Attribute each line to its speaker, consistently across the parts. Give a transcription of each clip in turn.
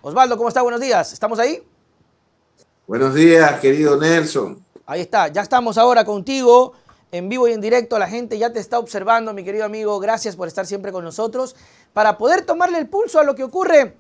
Speaker 1: Osvaldo, ¿cómo está? Buenos días. ¿Estamos ahí?
Speaker 2: Buenos días, querido Nelson.
Speaker 1: Ahí está. Ya estamos ahora contigo en vivo y en directo. La gente ya te está observando, mi querido amigo. Gracias por estar siempre con nosotros para poder tomarle el pulso a lo que ocurre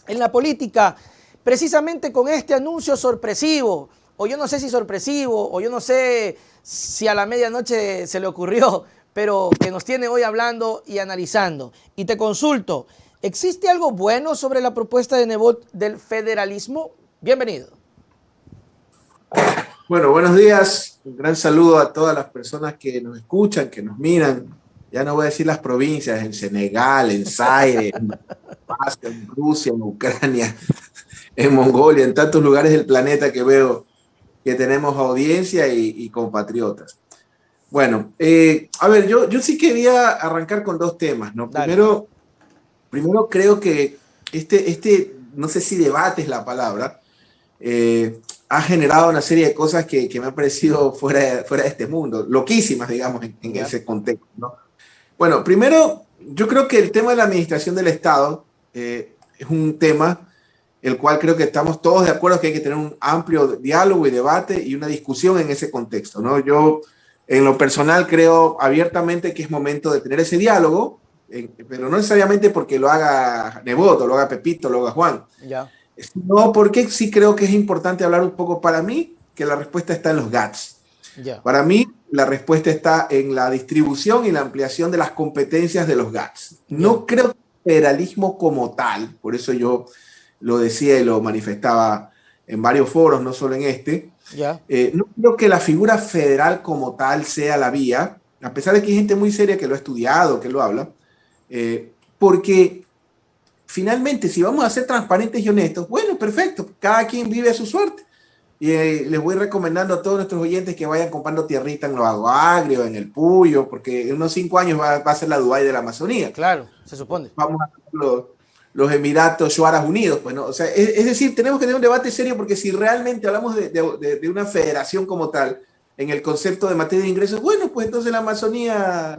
Speaker 1: en la política, precisamente con este anuncio sorpresivo, o yo no sé si sorpresivo, o yo no sé si a la medianoche se le ocurrió, pero que nos tiene hoy hablando y analizando. Y te consulto, ¿existe algo bueno sobre la propuesta de Nebot del federalismo? Bienvenido.
Speaker 2: Bueno, buenos días. Un gran saludo a todas las personas que nos escuchan, que nos miran. Ya no voy a decir las provincias, en Senegal, en Zaire, en Rusia, en Ucrania, en Mongolia, en tantos lugares del planeta que veo que tenemos audiencia y compatriotas. Bueno, a ver, yo sí quería arrancar con dos temas, ¿no?
Speaker 1: Dale.
Speaker 2: Primero creo que no sé si debate es la palabra, ha generado una serie de cosas que me han parecido fuera de este mundo, loquísimas, digamos, en
Speaker 1: Ya.
Speaker 2: ese contexto, ¿no? Bueno, primero, yo creo que el tema de la administración del Estado es un tema el cual creo que estamos todos de acuerdo que hay que tener un amplio diálogo y debate y una discusión en ese contexto, ¿no? Yo, en lo personal, creo abiertamente que es momento de tener ese diálogo, pero no necesariamente porque lo haga Nebot, o lo haga Pepito, o lo haga Juan.
Speaker 1: Ya.
Speaker 2: No, porque sí creo que es importante hablar un poco para mí, que la respuesta está en los GATS.
Speaker 1: Ya.
Speaker 2: Para mí, la respuesta está en la distribución y la ampliación de las competencias de los GATS.
Speaker 1: Ya.
Speaker 2: No creo que el federalismo como tal, por eso yo lo decía y lo manifestaba en varios foros, no solo en este,
Speaker 1: Ya.
Speaker 2: no creo que la figura federal como tal sea la vía, a pesar de que hay gente muy seria que lo ha estudiado, que lo habla, porque finalmente, si vamos a ser transparentes y honestos, bueno, perfecto, cada quien vive a su suerte. Y les voy recomendando a todos nuestros oyentes que vayan comprando tierrita en los Aguagrios, en el Puyo, porque en unos 5 años va a ser la Dubái de la Amazonía.
Speaker 1: Claro, se supone.
Speaker 2: Vamos a tener los Emiratos Shuaras Unidos. Pues, ¿no? O sea, es decir, tenemos que tener un debate serio porque si realmente hablamos de una federación como tal, en el concepto de materia de ingresos, bueno, pues entonces la Amazonía,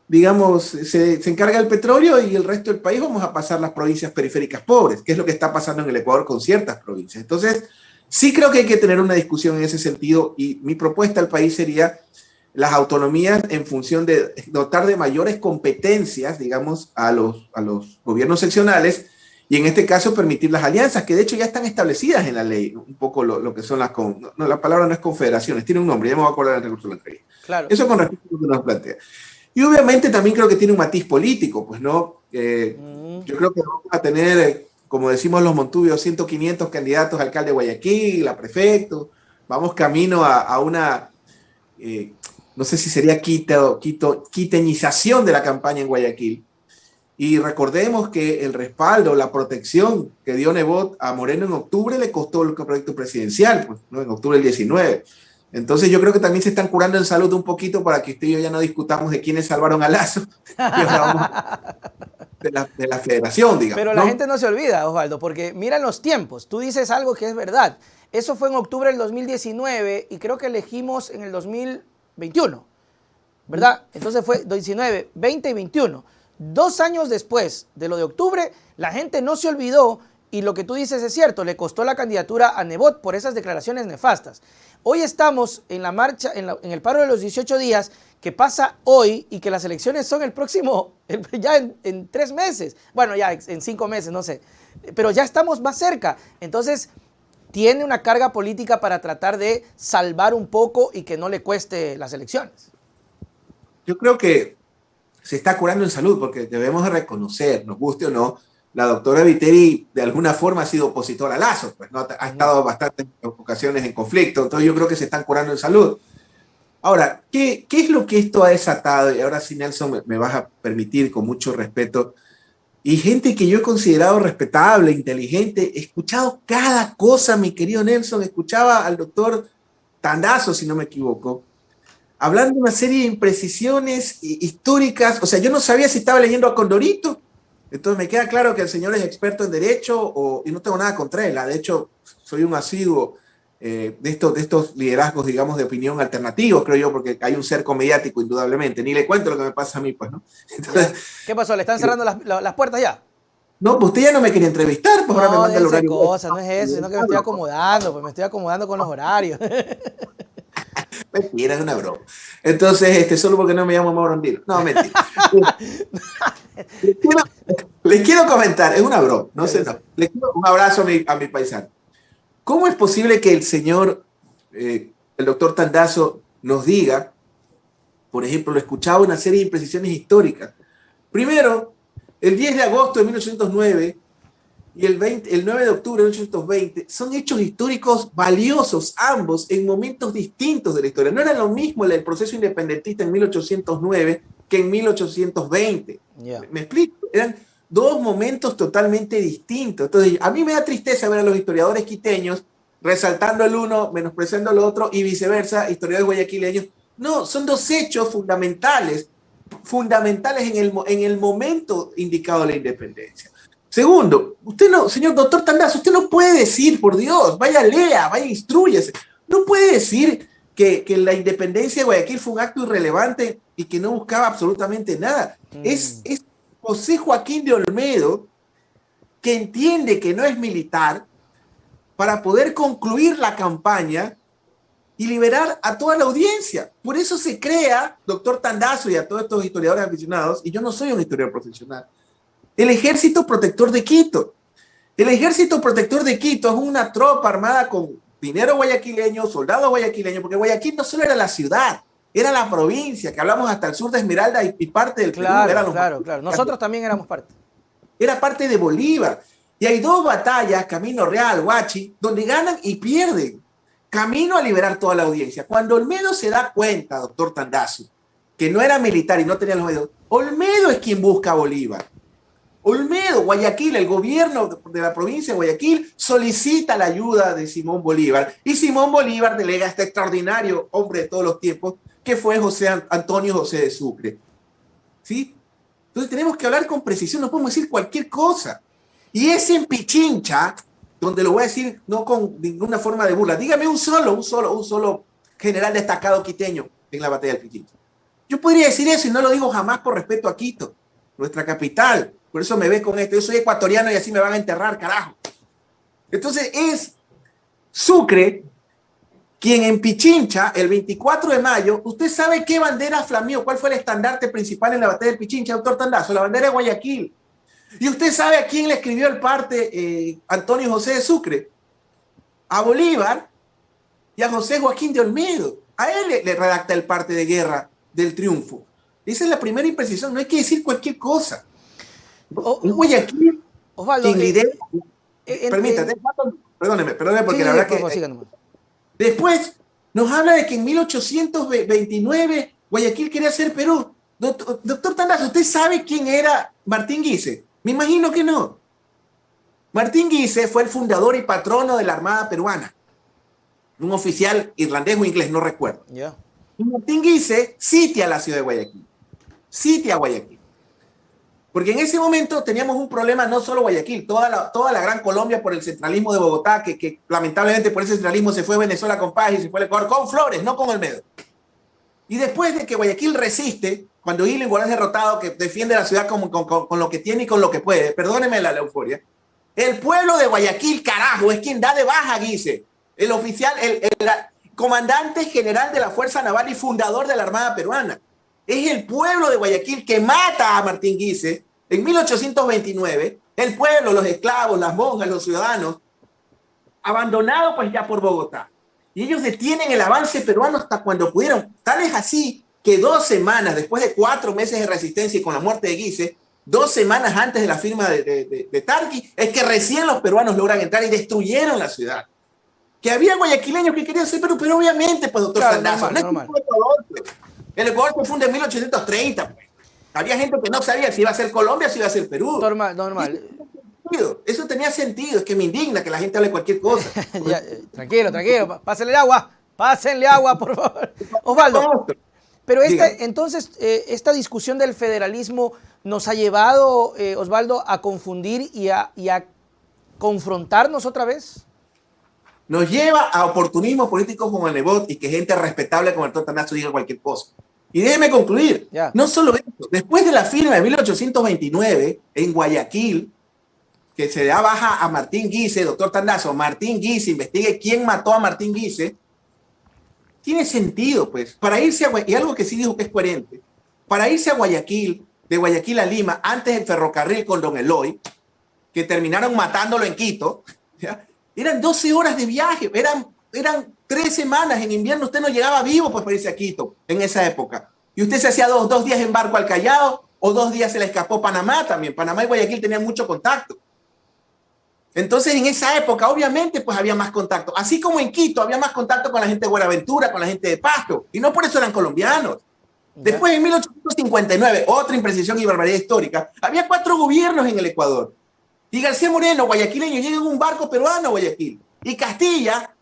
Speaker 2: digamos, se encarga el petróleo y el resto del país vamos a pasar las provincias periféricas pobres, que es lo que está pasando en el Ecuador con ciertas provincias. Entonces, sí creo que hay que tener una discusión en ese sentido y mi propuesta al país sería las autonomías en función de dotar de mayores competencias, digamos, a los gobiernos seccionales y en este caso permitir las alianzas, que de hecho ya están establecidas en la ley, un poco lo que son no, la palabra no es confederaciones, tiene un nombre, ya me voy a acordar del recurso de la entrevista.
Speaker 1: Claro.
Speaker 2: Eso con respecto a lo que nos plantea. Y obviamente también creo que tiene un matiz político, pues no,
Speaker 1: Mm.
Speaker 2: yo creo que vamos a tener, como decimos los montubios, 100, 500 candidatos a alcalde de Guayaquil, a prefecto, vamos camino a una, no sé si sería quiteñización de la campaña en Guayaquil. Y recordemos que el respaldo, la protección que dio Nebot a Moreno en octubre le costó el proyecto presidencial, pues, ¿no? En octubre del 19. Entonces yo creo que también se están curando en salud un poquito para que usted y yo ya no discutamos de quiénes salvaron a Lazo y ahora vamos a de la federación, digamos,
Speaker 1: Pero la
Speaker 2: ¿no?
Speaker 1: gente no se olvida, Osvaldo, porque mira los tiempos. Tú dices algo que es verdad. Eso fue en octubre del 2019 y creo que elegimos en el 2021, ¿verdad? Entonces fue 19, 20 y 21. 2 años después de lo de octubre, la gente no se olvidó y lo que tú dices es cierto, le costó la candidatura a Nebot por esas declaraciones nefastas. Hoy estamos en la marcha, en el paro de los 18 días que pasa hoy y que las elecciones son el próximo, ya en 3 meses. Bueno, ya en 5 meses, no sé. Pero ya estamos más cerca. Entonces, tiene una carga política para tratar de salvar un poco y que no le cueste las elecciones.
Speaker 2: Yo creo que se está curando en salud porque debemos de reconocer, nos guste o no, la doctora Viteri de alguna forma ha sido opositora a Lazo, pues, ¿no? Ha estado bastantes ocasiones en conflicto, entonces yo creo que se están curando en salud. Ahora, ¿qué es lo que esto ha desatado? Y ahora sí, Nelson, me vas a permitir con mucho respeto. Y gente que yo he considerado respetable, inteligente, he escuchado cada cosa, mi querido Nelson, escuchaba al doctor Tandazo, si no me equivoco, hablando de una serie de imprecisiones históricas. O sea, yo no sabía si estaba leyendo a Condorito. Entonces me queda claro que el señor es experto en derecho y no tengo nada contra él. De hecho, soy un asiduo de estos liderazgos, digamos, de opinión alternativos, creo yo, porque hay un cerco mediático, indudablemente. Ni le cuento lo que me pasa a mí, pues, ¿no? Entonces,
Speaker 1: ¿Ya? ¿Qué pasó? ¿Le están cerrando las puertas ya?
Speaker 2: No, pues usted ya no me quería entrevistar, pues ahora me
Speaker 1: No,
Speaker 2: manda el
Speaker 1: déjese
Speaker 2: horario.
Speaker 1: cosas, no es eso, sino que me estoy acomodando, pues me estoy acomodando con los horarios.
Speaker 2: Mentira, es una broma. Entonces, solo porque no me llamo Morondino. No, mentira. Les quiero, les quiero comentar, es una broma, no sé, no. Les quiero un abrazo a mi paisano. ¿Cómo es posible que el señor, el doctor Tandazo, nos diga, por ejemplo, lo escuchaba una serie de imprecisiones históricas? Primero, el 10 de agosto de 1809 y el 9 de octubre de 1820 son hechos históricos valiosos, ambos en momentos distintos de la historia. No era lo mismo el proceso independentista en 1809 que en 1820.
Speaker 1: Yeah.
Speaker 2: ¿Me explico? Eran dos momentos totalmente distintos. Entonces, a mí me da tristeza ver a los historiadores quiteños resaltando el uno, menospreciando el otro y viceversa, historiadores guayaquileños. No, son dos hechos fundamentales en el momento indicado de la independencia. Segundo, usted no, señor doctor Tandazo, usted no puede decir, por Dios, vaya lea, vaya instrúyase. No puede decir que la independencia de Guayaquil fue un acto irrelevante y que no buscaba absolutamente nada. Es José Joaquín de Olmedo que entiende que no es militar para poder concluir la campaña y liberar a toda la audiencia. Por eso se crea, doctor Tandazo y a todos estos historiadores aficionados, y yo no soy un historiador profesional, el Ejército Protector de Quito. El Ejército Protector de Quito es una tropa armada con dinero guayaquileño, soldados guayaquileños, porque Guayaquil no solo era la ciudad, era la provincia, que hablamos hasta el sur de Esmeralda y parte del Perú.
Speaker 1: Claro. Nosotros también éramos parte.
Speaker 2: Era parte de Bolívar. Y hay dos batallas, Camino Real, Huachi, donde ganan y pierden. Camino a liberar toda la audiencia. Cuando Olmedo se da cuenta, doctor Tandazo, que no era militar y no tenía los medios, Olmedo es quien busca a Bolívar. Olmedo, Guayaquil, el gobierno de la provincia de Guayaquil solicita la ayuda de Simón Bolívar y Simón Bolívar delega a este extraordinario hombre de todos los tiempos que fue Antonio José de Sucre. ¿Sí? Entonces tenemos que hablar con precisión, no podemos decir cualquier cosa. Y es en Pichincha, donde lo voy a decir no con ninguna forma de burla. Dígame un solo general destacado quiteño en la batalla del Pichincha. Yo podría decir eso y no lo digo jamás por respeto a Quito, nuestra capital. Por eso me ve con esto. Yo soy ecuatoriano y así me van a enterrar, carajo. Entonces es Sucre quien en Pichincha, el 24 de mayo, ¿usted sabe qué bandera flameó? ¿Cuál fue el estandarte principal en la batalla de Pichincha, doctor Tandazo? La bandera de Guayaquil. ¿Y usted sabe a quién le escribió el parte Antonio José de Sucre? A Bolívar y a José Joaquín de Olmedo. A él le redacta el parte de guerra del triunfo. Esa es la primera imprecisión. No hay que decir cualquier cosa. En Guayaquil,
Speaker 1: Osvaldo,
Speaker 2: quien lidera... Permítame, perdóneme, porque sí, la verdad que... Después nos habla de que en 1829 Guayaquil quería ser Perú. Doctor Tandazo, ¿usted sabe quién era Martín Guise? Me imagino que no. Martín Guise fue el fundador y patrono de la Armada Peruana. Un oficial irlandés o inglés, no recuerdo.
Speaker 1: Yeah.
Speaker 2: Y Martín Guise sitia la ciudad de Guayaquil. Sitia Guayaquil. Porque en ese momento teníamos un problema, no solo Guayaquil, toda la Gran Colombia por el centralismo de Bogotá, que lamentablemente por ese centralismo se fue Venezuela con Paz y se fue el Ecuador con Flores, no con Olmedo. Y después de que Guayaquil resiste, cuando Iligoyen es derrotado, que defiende la ciudad con lo que tiene y con lo que puede, perdóneme la euforia, el pueblo de Guayaquil, carajo, es quien da de baja a Guise, el oficial, el comandante general de la Fuerza Naval y fundador de la Armada Peruana. Es el pueblo de Guayaquil que mata a Martín Guise en 1829, el pueblo, los esclavos, las monjas, los ciudadanos, abandonados pues ya por Bogotá. Y ellos detienen el avance peruano hasta cuando pudieron. Tal es así que 2 semanas, después de 4 meses de resistencia y con la muerte de Guise, 2 semanas antes de la firma de Tarqui, es que recién los peruanos logran entrar y destruyeron la ciudad. Que había guayaquileños que querían ser Perú, pero obviamente, pues, doctor Tandazo, normal. El Ecuador se funda en 1830. Pues. Había gente que no sabía si iba a ser Colombia o si iba a ser Perú.
Speaker 1: Normal.
Speaker 2: Eso tenía sentido. Es que me indigna que la gente hable cualquier cosa.
Speaker 1: Ya, tranquilo. Pásenle agua, por favor. Osvaldo, pero entonces, esta discusión del federalismo nos ha llevado, Osvaldo, a confundir y a confrontarnos otra vez.
Speaker 2: Nos lleva a oportunismo político como el Nebot y que gente respetable como el doctor Tandazo diga cualquier cosa. Y déjeme concluir. No solo eso. Después de la firma de 1829 en Guayaquil, que se da baja a Martín Guise, doctor Tandazo, Martín Guise, investigue quién mató a Martín Guise, tiene sentido, pues, para irse a Guayaquil, y algo que sí dijo que es coherente, para irse a Guayaquil, de Guayaquil a Lima, antes del ferrocarril con Don Eloy, que terminaron matándolo en Quito, ¿ya? Eran 12 horas de viaje, eran 3 semanas en invierno, usted no llegaba vivo pues, para irse a Quito en esa época. Y usted se hacía dos días en barco al Callao, o 2 días se le escapó Panamá también. Panamá y Guayaquil tenían mucho contacto. Entonces, en esa época, obviamente, pues había más contacto. Así como en Quito había más contacto con la gente de Buenaventura, con la gente de Pasto, y no por eso eran colombianos. Después, en 1859, otra imprecisión y barbaridad histórica, había 4 gobiernos en el Ecuador. Y García Moreno, guayaquileño, llega en un barco peruano a Guayaquil. Y Castilla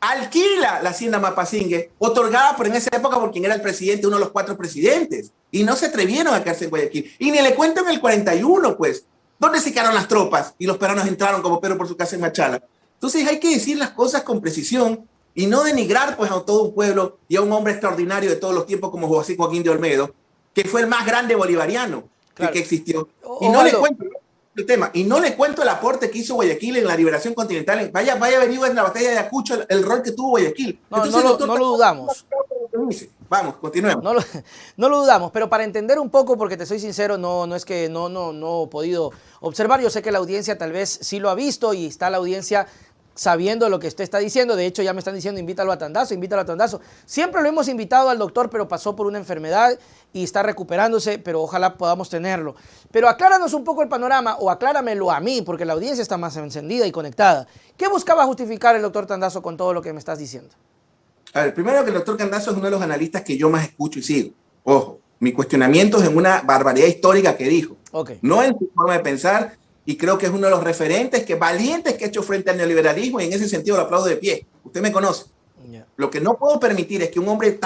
Speaker 2: alquila la hacienda Mapasingue, otorgada por en esa época por quien era el presidente, uno de los 4 presidentes. Y no se atrevieron a quedarse en Guayaquil. Y ni le cuento en el 41, pues, ¿dónde se quedaron las tropas? Y los peruanos entraron como Pedro por su casa en Machala. Entonces hay que decir las cosas con precisión y no denigrar pues a todo un pueblo y a un hombre extraordinario de todos los tiempos como José Joaquín de Olmedo, que fue el más grande bolivariano que existió. Y no le cuento el tema, y no le cuento el aporte que hizo Guayaquil en la liberación continental. Vaya averiguar en la batalla de Ayacucho el rol que tuvo Guayaquil.
Speaker 1: Entonces, no lo dudamos.
Speaker 2: Vamos, continuemos.
Speaker 1: No lo dudamos, pero para entender un poco, porque te soy sincero, no es que no he podido observar. Yo sé que la audiencia tal vez sí lo ha visto y está la audiencia sabiendo lo que usted está diciendo. De hecho, ya me están diciendo, invítalo a Tandazo. Siempre lo hemos invitado al doctor, pero pasó por una enfermedad y está recuperándose, pero ojalá podamos tenerlo. Pero acláranos un poco el panorama, o acláramelo a mí, porque la audiencia está más encendida y conectada. ¿Qué buscaba justificar el doctor Tandazo con todo lo que me estás diciendo?
Speaker 2: A ver, primero que el doctor Tandazo es uno de los analistas que yo más escucho y sigo. Ojo, mi cuestionamiento es en una barbaridad histórica que dijo.
Speaker 1: Okay.
Speaker 2: No en su forma de pensar, y creo que es uno de los referentes valientes que ha hecho frente al neoliberalismo, y en ese sentido lo aplaudo de pie. Usted me conoce. Yeah. Lo que no puedo permitir es que un hombre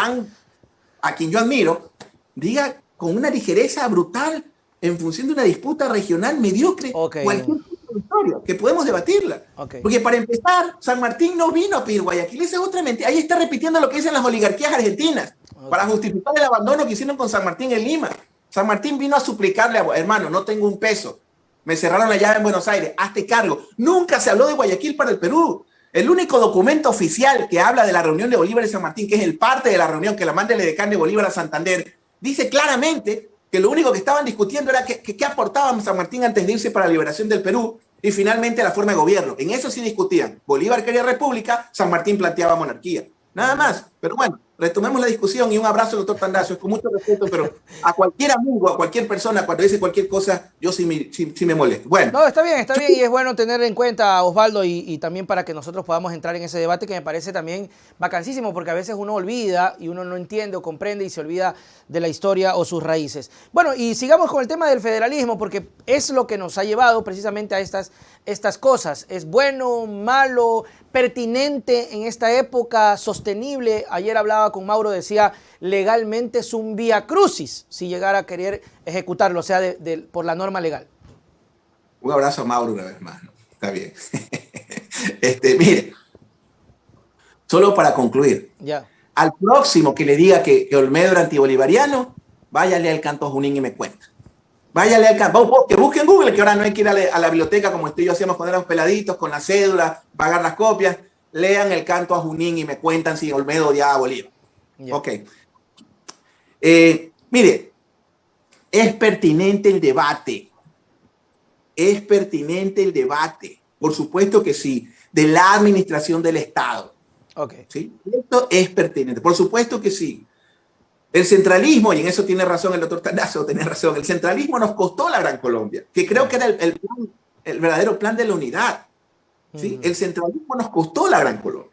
Speaker 2: a quien yo admiro, diga con una ligereza brutal en función de una disputa regional mediocre, cualquier historia, que podemos debatirla. Porque para empezar, San Martín no vino a pedir Guayaquil, esa es otra mentira. Ahí está repitiendo lo que dicen las oligarquías argentinas, para justificar el abandono que hicieron con San Martín en Lima. San Martín vino a suplicarle, hermano, no tengo un peso, me cerraron la llave en Buenos Aires, hazte cargo. Nunca se habló de Guayaquil para el Perú. El único documento oficial que habla de la reunión de Bolívar y San Martín, que es el parte de la reunión que la manda el edecán de Bolívar a Santander, dice claramente que lo único que estaban discutiendo era qué aportaba San Martín antes de irse para la liberación del Perú y finalmente la forma de gobierno. En eso sí discutían. Bolívar quería república, San Martín planteaba monarquía. Nada más. Pero bueno, retomemos la discusión y un abrazo, doctor Tandazo. Es con mucho respeto, pero a cualquier amigo, a cualquier persona, cuando dice cualquier cosa, yo sí me molesto. Bueno.
Speaker 1: No, está bien, y es bueno tener en cuenta, Osvaldo, y también para que nosotros podamos entrar en ese debate que me parece también vacancísimo, porque a veces uno olvida y uno no entiende o comprende y se olvida de la historia o sus raíces. Bueno, y sigamos con el tema del federalismo, porque es lo que nos ha llevado precisamente a estas cosas. ¿Es bueno, malo, pertinente en esta época, sostenible? Ayer hablaba con Mauro, decía, legalmente es un vía crucis si llegara a querer ejecutarlo, o sea, por la norma legal.
Speaker 2: Un abrazo a Mauro una vez más, ¿no? Está bien. Mire, solo para concluir, al próximo que le diga que Olmedo era antibolivariano, váyale al Canto Junín y me cuenta. Váyale al campo, que busque en Google, que ahora no hay que ir a la biblioteca como usted y yo hacíamos cuando éramos peladitos, con la cédula, pagar las copias. Lean el Canto a Junín y me cuentan si Olmedo odiaba a Bolívar. Ok. Mire, es pertinente el debate. Es pertinente el debate. Por supuesto que sí. De la administración del Estado. ¿Sí? Esto es pertinente. Por supuesto que sí. El centralismo, y en eso tiene razón el doctor Tandazo, tiene razón, el centralismo nos costó la Gran Colombia, que creo que era el verdadero plan de la unidad. ¿Sí? El centralismo nos costó la Gran Colombia.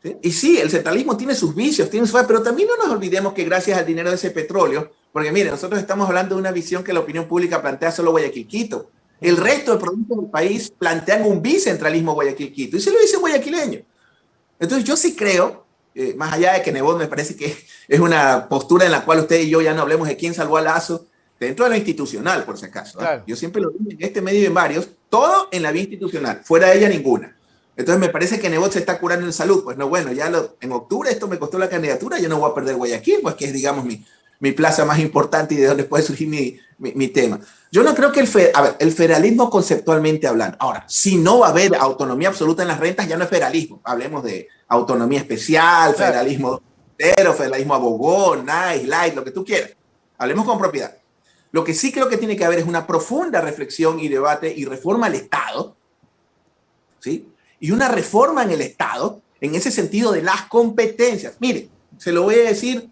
Speaker 2: ¿Sí? Y sí, el centralismo tiene sus vicios, pero también no nos olvidemos que gracias al dinero de ese petróleo, porque mire, nosotros estamos hablando de una visión que la opinión pública plantea solo Guayaquil-Quito. El resto de provincias del país plantean un bicentralismo Guayaquil-Quito, y se lo dice guayaquileño. Entonces yo sí creo, más allá de que Nebot me parece que es una postura en la cual usted y yo ya no hablemos de quién salvó a Lazo, dentro de lo institucional, por si acaso. Claro. Yo siempre lo digo en este medio y en varios, todo en la vía institucional, fuera de ella ninguna. Entonces me parece que Nebot se está curando en salud. Pues no, bueno, en octubre esto me costó la candidatura, yo no voy a perder Guayaquil, pues que es, digamos, mi mi plaza más importante y de donde puede surgir mi tema. Yo no creo que el federalismo conceptualmente hablando. Ahora, si no va a haber autonomía absoluta en las rentas, ya no es federalismo. Hablemos de autonomía especial, claro, federalismo cero, federalismo abogó, nice, light, lo que tú quieras. Hablemos con propiedad. Lo que sí creo que tiene que haber es una profunda reflexión y debate y reforma al Estado, ¿sí? Y una reforma en el Estado en ese sentido de las competencias. Mire, se lo voy a decir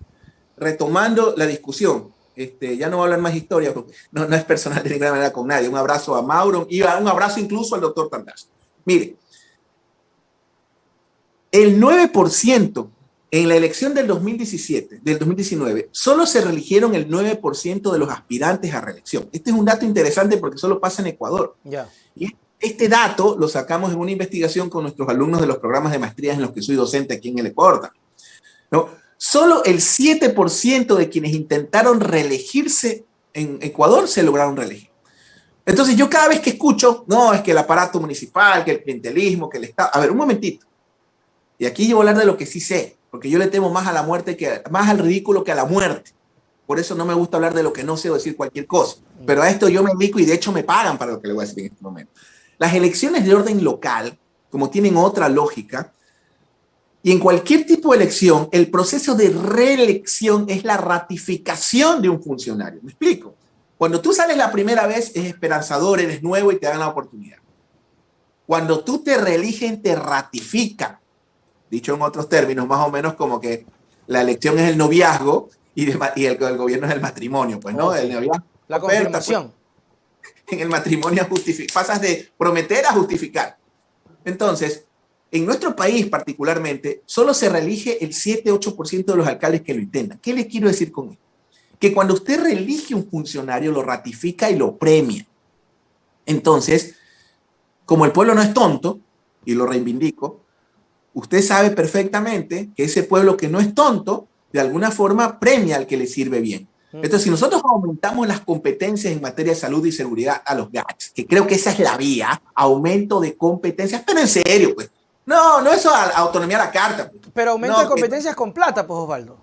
Speaker 2: retomando la discusión. Ya no voy a hablar más historia porque no es personal de ninguna manera con nadie. Un abrazo a Mauro y un abrazo incluso al doctor Tandazo. Mire, el 9% en la elección del 2019, solo se reeligieron el 9% de los aspirantes a reelección. Este es un dato interesante porque solo pasa en Ecuador.
Speaker 1: Yeah.
Speaker 2: Y este dato lo sacamos en una investigación con nuestros alumnos de los programas de maestrías en los que soy docente aquí en el Ecuador, ¿no? Solo el 7% de quienes intentaron reelegirse en Ecuador se lograron reelegir. Entonces yo cada vez que escucho, no, es que el aparato municipal, que el clientelismo, que el Estado... A ver, un momentito. Y aquí yo voy a hablar de lo que sí sé, porque yo le temo más a la muerte, más al ridículo que a la muerte. Por eso no me gusta hablar de lo que no sé o decir cualquier cosa. Pero a esto yo me dedico y de hecho me pagan para lo que le voy a decir en este momento. Las elecciones de orden local, como tienen otra lógica, y en cualquier tipo de elección, el proceso de reelección es la ratificación de un funcionario. ¿Me explico? Cuando tú sales la primera vez, es esperanzador, eres nuevo y te dan la oportunidad. Cuando tú te reeligen, te ratifican. Dicho en otros términos, más o menos como que la elección es el noviazgo y el gobierno es el matrimonio. Pues, ¿no? El noviazgo,
Speaker 1: la confirmación.
Speaker 2: Pues, en el matrimonio pasas de prometer a justificar. Entonces, en nuestro país particularmente, solo se reelige el 7-8% de los alcaldes que lo intentan. ¿Qué les quiero decir con esto? Que cuando usted reelige un funcionario, lo ratifica y lo premia. Entonces, como el pueblo no es tonto, y lo reivindico, usted sabe perfectamente que ese pueblo que no es tonto, de alguna forma premia al que le sirve bien. Entonces, si nosotros aumentamos las competencias en materia de salud y seguridad a los GATS, que creo que esa es la vía, aumento de competencias, pero en serio, pues, no eso a autonomía a la carta. Pues.
Speaker 1: Pero aumento de competencias con plata, pues, Osvaldo.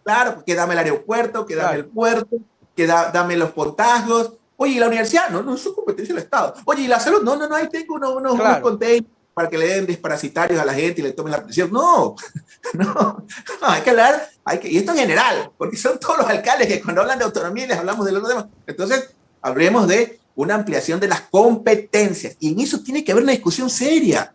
Speaker 2: Claro, que dame el aeropuerto, que dame el puerto, que dame los portazgos. Oye, ¿y la universidad? No es su competencia del Estado. Oye, ¿y la salud? No, ahí tengo unos containers para que le den desparasitarios a la gente y le tomen la presión. No, hay que hablar, y esto en general, porque son todos los alcaldes que cuando hablan de autonomía les hablamos de los demás. Entonces, hablemos de una ampliación de las competencias, y en eso tiene que haber una discusión seria,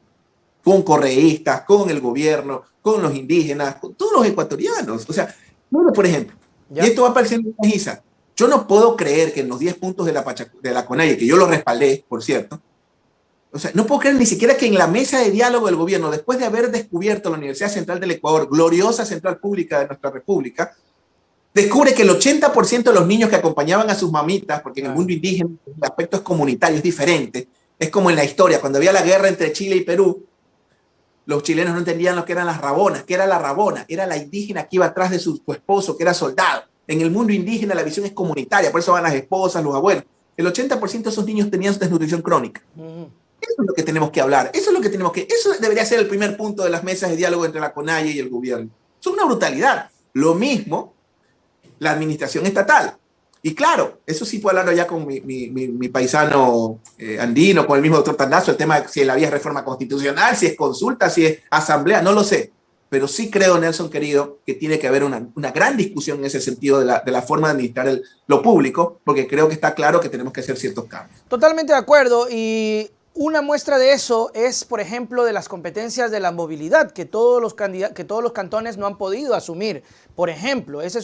Speaker 2: con correístas, con el gobierno, con los indígenas, con todos los ecuatorianos. O sea, bueno, por ejemplo, y esto va apareciendo en la GISA, yo no puedo creer que en los 10 puntos de la CONAIE, que yo lo respaldé, por cierto, o sea, no puedo creer ni siquiera que en la mesa de diálogo del gobierno, después de haber descubierto la Universidad Central del Ecuador, gloriosa central pública de nuestra república, descubre que el 80% de los niños que acompañaban a sus mamitas, porque en el mundo indígena el aspecto es comunitario, es diferente, es como en la historia, cuando había la guerra entre Chile y Perú, los chilenos no entendían lo que eran las rabonas. ¿Qué era la rabona? Era la indígena que iba atrás de su esposo, que era soldado. En el mundo indígena la visión es comunitaria, por eso van las esposas, los abuelos. El 80% de esos niños tenían desnutrición crónica. Eso es lo que tenemos que hablar. Eso debería ser el primer punto de las mesas de diálogo entre la CONAIE y el gobierno. Es una brutalidad. Lo mismo la administración estatal. Y claro, eso sí puedo hablarlo ya con mi paisano andino, con el mismo doctor Tandazo, el tema de si la vía es reforma constitucional, si es consulta, si es asamblea, no lo sé. Pero sí creo, Nelson querido, que tiene que haber una gran discusión en ese sentido de la forma de administrar lo público, porque creo que está claro que tenemos que hacer ciertos cambios.
Speaker 1: Totalmente de acuerdo, y una muestra de eso es, por ejemplo, de las competencias de la movilidad que todos los cantones no han podido asumir. Por ejemplo, ese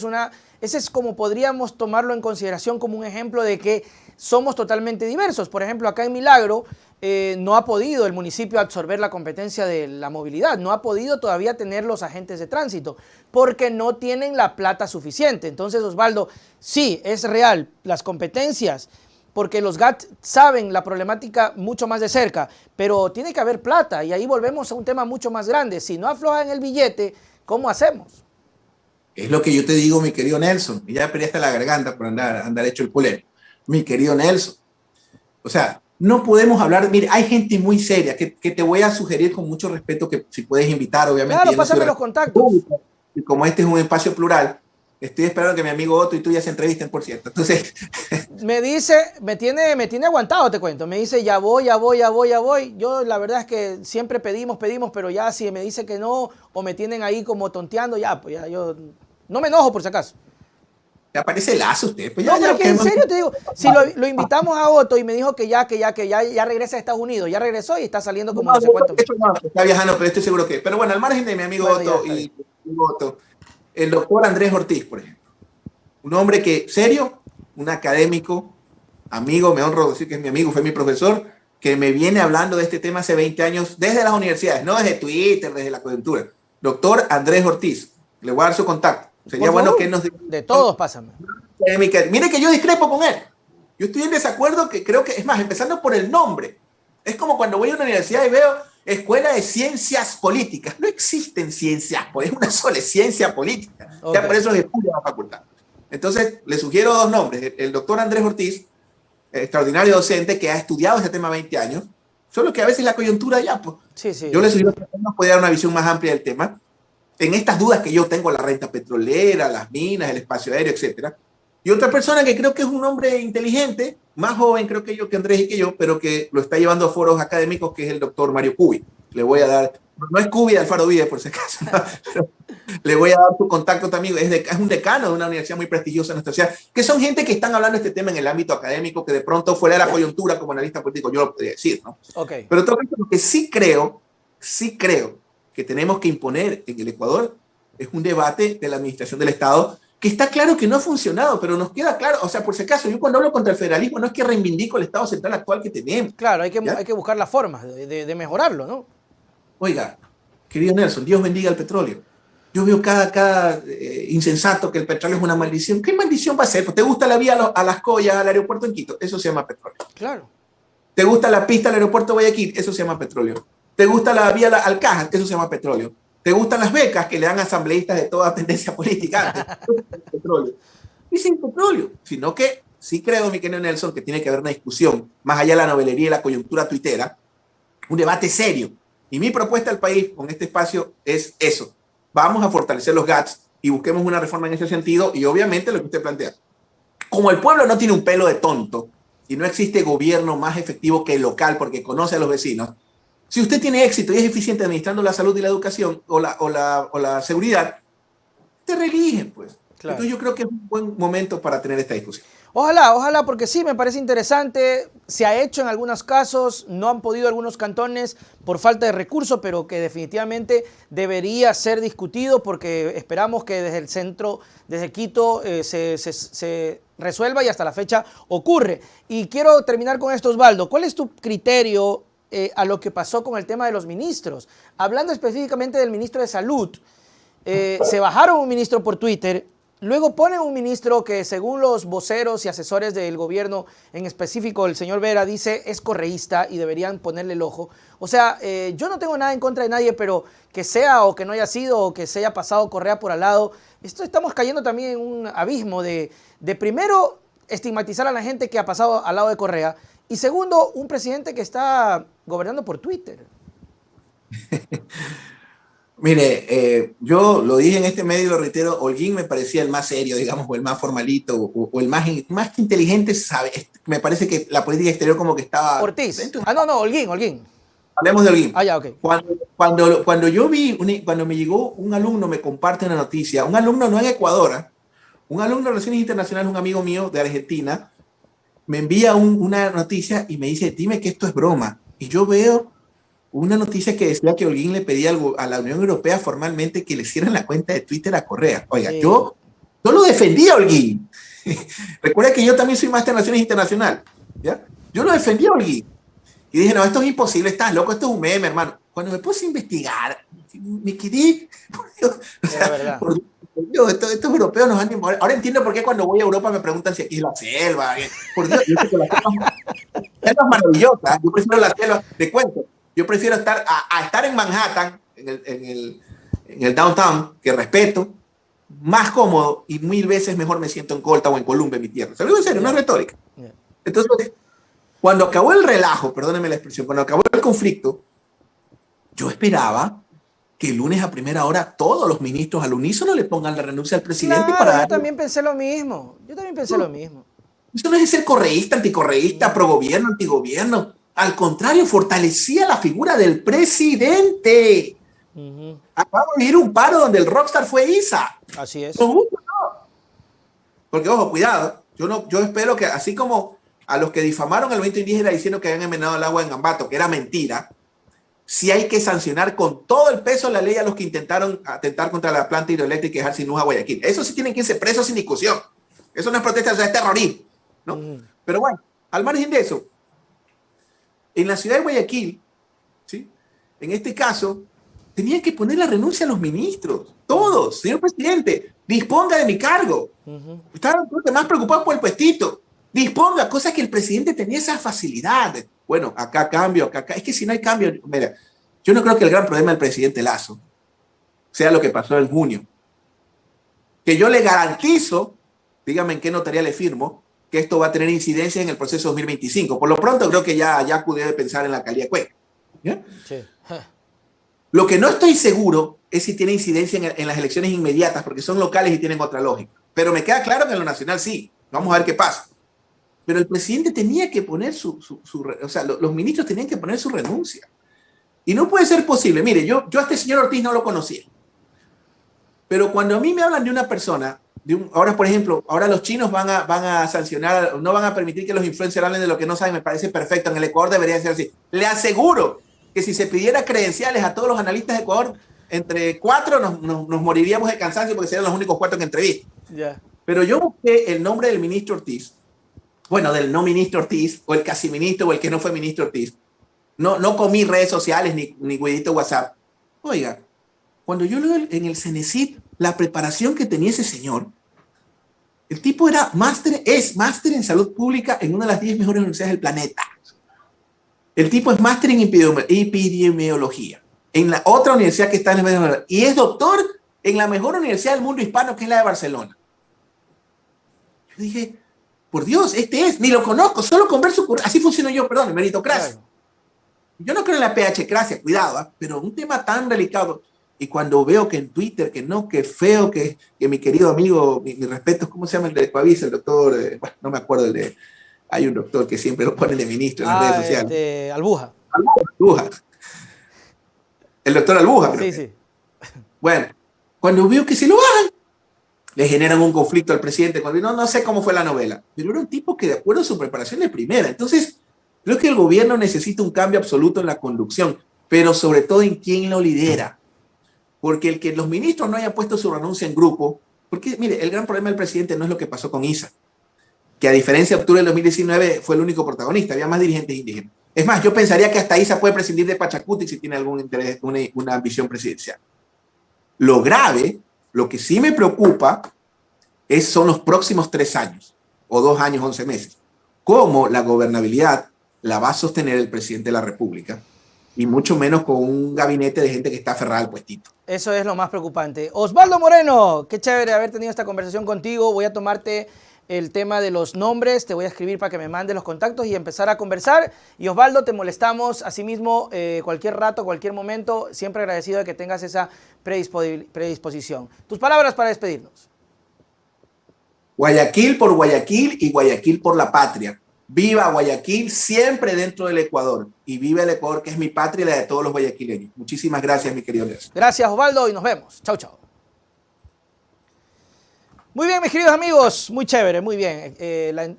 Speaker 1: es como podríamos tomarlo en consideración como un ejemplo de que somos totalmente diversos. Por ejemplo, acá en Milagro no ha podido el municipio absorber la competencia de la movilidad, no ha podido todavía tener los agentes de tránsito porque no tienen la plata suficiente. Entonces, Osvaldo, sí, es real, las competencias, porque los GAT saben la problemática mucho más de cerca, pero tiene que haber plata, y ahí volvemos a un tema mucho más grande. Si no aflojan el billete, ¿cómo hacemos?
Speaker 2: Es lo que yo te digo, mi querido Nelson, y ya perdí hasta la garganta por andar hecho el culero. Mi querido Nelson, o sea, no podemos hablar, mire, hay gente muy seria que te voy a sugerir con mucho respeto que si puedes invitar, obviamente.
Speaker 1: Claro, pásame los contactos.
Speaker 2: Y como este es un espacio plural, Estoy esperando que mi amigo Otto y tú ya se entrevisten, por cierto. Entonces,
Speaker 1: Me dice, me tiene aguantado, te cuento. Me dice, ya voy, ya voy, ya voy, ya voy. Yo la verdad es que siempre pedimos, pero ya si me dice que no, o me tienen ahí como tonteando, ya, pues ya yo no me enojo por si acaso.
Speaker 2: te aparece Lazo usted. Pues
Speaker 1: No,
Speaker 2: ya
Speaker 1: pero es que en
Speaker 2: hemos-
Speaker 1: serio te digo, si lo invitamos a Otto y me dijo que ya regresa a Estados Unidos, ya regresó y está saliendo como no sé cuánto.
Speaker 2: de hecho, no, está viajando, pero estoy seguro que. Pero bueno, al margen de mi amigo
Speaker 1: Bueno, ya
Speaker 2: Otto
Speaker 1: está bien.
Speaker 2: y mi amigo Otto, el doctor Andrés Ortiz, por ejemplo. Un hombre que, serio, un académico, amigo, me honro decir que es mi amigo, fue mi profesor, que me viene hablando de este tema hace 20 años desde las universidades, no desde Twitter, desde la coyuntura. Doctor Andrés Ortiz, le voy a dar su contacto. Sería
Speaker 1: Por
Speaker 2: bueno que
Speaker 1: favor,
Speaker 2: él nos diga
Speaker 1: de todos pásame.
Speaker 2: académica. Mire que yo discrepo con él. Yo estoy en desacuerdo que creo que, es más, empezando por el nombre. Es como cuando voy a una universidad y veo Escuela de Ciencias Políticas. No existen ciencias, pues es una sola ciencia política.
Speaker 1: Okay.
Speaker 2: Ya por eso es estudia la facultad. Entonces, le sugiero dos nombres. El doctor Andrés Ortiz, extraordinario docente que ha estudiado este tema 20 años, solo que a veces la coyuntura ya, pues.
Speaker 1: Sí, sí.
Speaker 2: Yo le sugiero que nos pueda dar una visión más amplia del tema. En estas dudas que yo tengo, la renta petrolera, las minas, el espacio aéreo, etcétera. Y otra persona que creo que es un hombre inteligente, más joven creo que yo, que Andrés y que yo, pero que lo está llevando a foros académicos, que es el doctor Mario Cubi. Le voy a dar, no es Cubi de Alfaro Vives por si acaso, ¿no? Le voy a dar su contacto también, es un decano de una universidad muy prestigiosa en nuestra ciudad, que son gente que están hablando de este tema en el ámbito académico, que de pronto fuera de la coyuntura como analista político, yo lo podría decir, ¿no?
Speaker 1: Okay.
Speaker 2: Pero todo esto, lo que sí creo que tenemos que imponer en el Ecuador es un debate de la administración del Estado que está claro que no ha funcionado, pero nos queda claro, o sea, por si acaso, yo cuando hablo contra el federalismo no es que reivindico el Estado central actual que tenemos.
Speaker 1: Claro, hay que buscar las formas de mejorarlo, ¿no?
Speaker 2: Oiga, querido Nelson, Dios bendiga el petróleo. Yo veo cada insensato que el petróleo es una maldición. ¿Qué maldición va a ser? Pues te gusta la vía a Las Collas, al aeropuerto en Quito, eso se llama petróleo.
Speaker 1: Claro.
Speaker 2: ¿Te gusta la pista al aeropuerto de Guayaquil? Eso se llama petróleo. ¿Te gusta la vía al Cajas? Eso se llama petróleo. ¿Te gustan las becas que le dan a asambleístas de toda tendencia política? Eso es petróleo. Y sin petróleo, sino que sí creo, mi querido Nelson, que tiene que haber una discusión, más allá de la novelería y la coyuntura tuitera, un debate serio. Y mi propuesta al país con este espacio es eso. Vamos a fortalecer los GATS y busquemos una reforma en ese sentido y obviamente lo que usted plantea. Como el pueblo no tiene un pelo de tonto y no existe gobierno más efectivo que el local porque conoce a los vecinos, si usted tiene éxito y es eficiente administrando la salud y la educación o la seguridad, te reeligen, pues. Claro. Entonces yo creo que es un buen momento para tener esta discusión.
Speaker 1: Ojalá, porque sí, me parece interesante. Se ha hecho en algunos casos, no han podido algunos cantones por falta de recursos, pero que definitivamente debería ser discutido porque esperamos que desde el centro, desde Quito, se resuelva y hasta la fecha ocurre. Y quiero terminar con esto, Osvaldo. ¿Cuál es tu criterio a lo que pasó con el tema de los ministros? Hablando específicamente del ministro de Salud, se bajaron un ministro por Twitter. Luego ponen un ministro que, según los voceros y asesores del gobierno, en específico el señor Vera, dice es correísta y deberían ponerle el ojo. O sea, yo no tengo nada en contra de nadie, pero que sea o que no haya sido o que se haya pasado Correa por al lado, estamos cayendo también en un abismo de primero estigmatizar a la gente que ha pasado al lado de Correa y segundo, un presidente que está gobernando por Twitter.
Speaker 2: Mire, yo lo dije en este medio y lo reitero, Holguín me parecía el más serio, digamos, o el más formalito, o el más que inteligente, ¿sabe? Me parece que la política exterior como que estaba...
Speaker 1: Ortiz. No, Holguín.
Speaker 2: Hablemos de Holguín.
Speaker 1: Ah, ya, ok.
Speaker 2: Cuando yo vi, cuando me llegó un alumno, me comparte una noticia, un alumno no en Ecuador, un alumno de Relaciones Internacionales, un amigo mío de Argentina, me envía una noticia y me dice, dime que esto es broma. Y yo veo una noticia que decía que Holguín le pedía algo a la Unión Europea formalmente que le cierren la cuenta de Twitter a Correa. Oiga, sí. yo lo defendí a Holguín. Recuerda que yo también soy máster en Relaciones Internacionales. ¿Ya? Yo lo defendí a Holguín. Y dije, no, esto es imposible, estás loco, esto es un meme, hermano. Cuando me puse a investigar, me quedé... Por Dios, o sea, verdad. Por Dios, estos europeos nos han... Ahora entiendo por qué cuando voy a Europa me preguntan si aquí es la selva. Por Dios, yo sé que la selva es maravillosa. Yo prefiero la selva, te cuento. Yo prefiero estar en Manhattan, en el downtown, que respeto, más cómodo y mil veces mejor me siento en Colta o en Columbia, mi tierra. Se lo digo en serio, no es retórica. Entonces, cuando acabó el relajo, perdónenme la expresión, cuando acabó el conflicto, yo esperaba que el lunes a primera hora todos los ministros al unísono le pongan la renuncia al presidente
Speaker 1: Claro,
Speaker 2: para
Speaker 1: yo
Speaker 2: darle...
Speaker 1: también pensé lo mismo. Yo también pensé lo mismo.
Speaker 2: Eso no es ser correísta, anticorreísta, progobierno, antigobierno. Al contrario, fortalecía la figura del presidente. Acabamos de vivir un paro donde el rockstar fue Isa.
Speaker 1: Así es.
Speaker 2: ¿Nos gusta o no? Porque, ojo, cuidado. Yo espero que, así como a los que difamaron al movimiento indígena diciendo que habían envenenado el agua en Ambato, que era mentira, sí hay que sancionar con todo el peso de la ley a los que intentaron atentar contra la planta hidroeléctrica y dejar sin luz a Guayaquil. Eso sí tienen que irse presos sin discusión. Eso no es protesta, eso es terrorismo, ¿no? Pero bueno, al margen de eso, en la ciudad de Guayaquil, ¿sí? En este caso, tenían que poner la renuncia a los ministros. Todos, señor presidente, disponga de mi cargo. Estaban más preocupados por el puestito. Disponga, cosas que el presidente tenía esa facilidad. Bueno, acá cambio, acá. Es que si no hay cambio, mira, yo no creo que el gran problema del presidente Lasso sea lo que pasó en junio. Que yo le garantizo, dígame en qué notaría le firmo, que esto va a tener incidencia en el proceso 2025. Por lo pronto creo que ya debe pensar en la alcaldía de Cuenca. ¿Ya? Sí. Lo que no estoy seguro es si tiene incidencia en las elecciones inmediatas, porque son locales y tienen otra lógica. Pero me queda claro que en lo nacional sí. Vamos a ver qué pasa. Pero el presidente tenía que poner o sea, los ministros tenían que poner su renuncia. Y no puede ser posible. Mire, yo a este señor Ortiz no lo conocía. Pero cuando a mí me hablan de una persona, ahora, por ejemplo, ahora los chinos van a sancionar, no van a permitir que los influencers hablen de lo que no saben, me parece perfecto. En el Ecuador debería ser así. Le aseguro que si se pidiera credenciales a todos los analistas de Ecuador, entre 4 nos moriríamos de cansancio porque serían los únicos 4 que entrevistan. Yeah. Pero yo busqué el nombre del ministro Ortiz, bueno, del no ministro Ortiz, o el casi ministro, o el que no fue ministro Ortiz. No comí redes sociales ni cuidito WhatsApp. Oiga, cuando yo leo en el Cenecit la preparación que tenía ese señor, el tipo es máster en salud pública en una de las 10 mejores universidades del planeta. El tipo es máster en epidemiología en la otra universidad que está en el y es doctor en la mejor universidad del mundo hispano, que es la de Barcelona. Yo dije, por Dios, ni lo conozco, solo con ver su currículum. Así funciono yo, perdón, meritocracia. Claro. Yo no creo en la PH-cracia, cuidado, pero un tema tan delicado. Y cuando veo que en Twitter, que feo, que mi querido amigo, mi respeto, ¿cómo se llama el de Coavisa? El doctor, bueno, no me acuerdo hay un doctor que siempre lo pone de ministro en las redes sociales.
Speaker 1: Albuja.
Speaker 2: Albuja. El doctor Albuja, creo. Sí. Bueno, cuando veo que se lo hagan, le generan un conflicto al presidente. No sé cómo fue la novela, pero era un tipo que de acuerdo a su preparación de primera. Entonces, creo que el gobierno necesita un cambio absoluto en la conducción, pero sobre todo en quién lo lidera. Porque el que los ministros no hayan puesto su renuncia en grupo, porque mire, el gran problema del presidente no es lo que pasó con Isa, que a diferencia de octubre del 2019 fue el único protagonista, había más dirigentes indígenas. Es más, yo pensaría que hasta Isa puede prescindir de Pachacuti si tiene algún interés, una ambición presidencial. Lo grave, lo que sí me preocupa, son los próximos 3 años, o 2 años, 11 meses. Cómo la gobernabilidad la va a sostener el presidente de la República, y mucho menos con un gabinete de gente que está aferrada al puestito.
Speaker 1: Eso es lo más preocupante. Osvaldo Moreno, qué chévere haber tenido esta conversación contigo. Voy a tomarte el tema de los nombres, te voy a escribir para que me mandes los contactos y empezar a conversar. Y Osvaldo, te molestamos asimismo cualquier rato, cualquier momento. Siempre agradecido de que tengas esa predisposición. Tus palabras para despedirnos.
Speaker 2: Guayaquil por Guayaquil y Guayaquil por la patria. Viva Guayaquil siempre dentro del Ecuador. Y viva el Ecuador, que es mi patria y la de todos los guayaquileños. Muchísimas gracias, mi querido Nelson.
Speaker 1: Gracias, Osvaldo, y nos vemos. Chau, chau. Muy bien, mis queridos amigos, muy chévere, muy bien.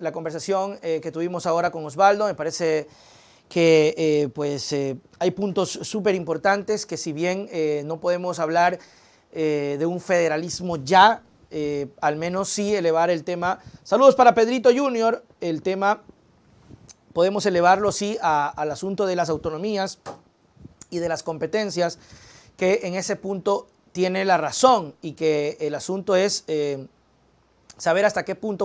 Speaker 1: La conversación que tuvimos ahora con Osvaldo, me parece que hay puntos súper importantes que si bien no podemos hablar de un federalismo ya, al menos sí elevar el tema. Saludos para Pedrito Junior, el tema podemos elevarlo sí al asunto de las autonomías y de las competencias, que en ese punto tiene la razón y que el asunto es saber hasta qué punto